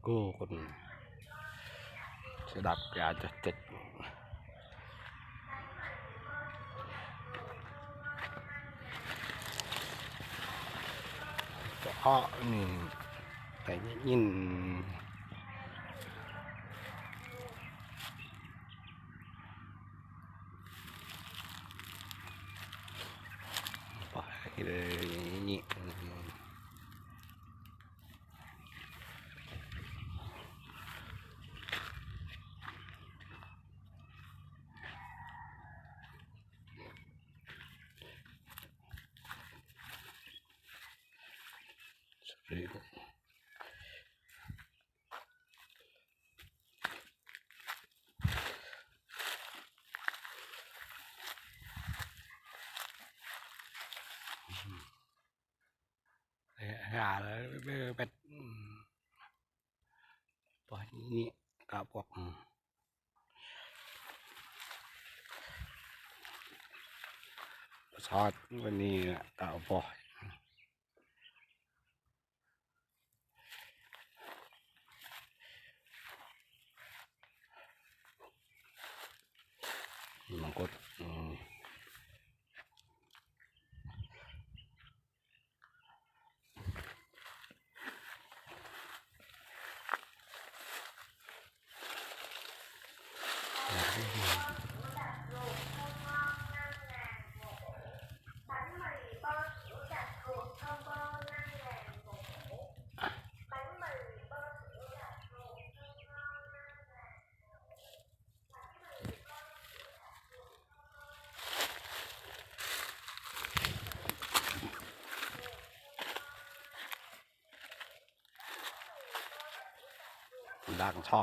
cô còn sẽ đặt gà cho chích đó này phải nhìn phải nhẹ gà đấy bẹt bỏ nhẹ cả bọc sọtวันนี้cả bọcมันก็ดังชอ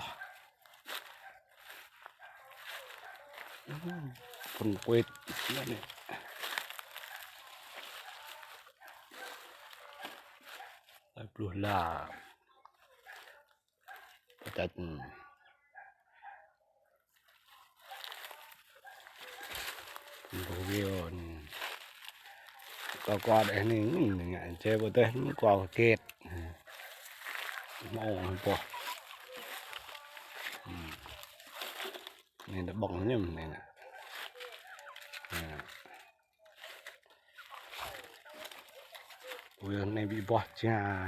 คนเวทนี่ปลุกล่าประจันดูวิวก็กอดไอ้นี่ไงเจ้าบ่เต้นกอดเกตมองปะนี่đã bỏng nhầm này nè ui hôm nay bị bọt cha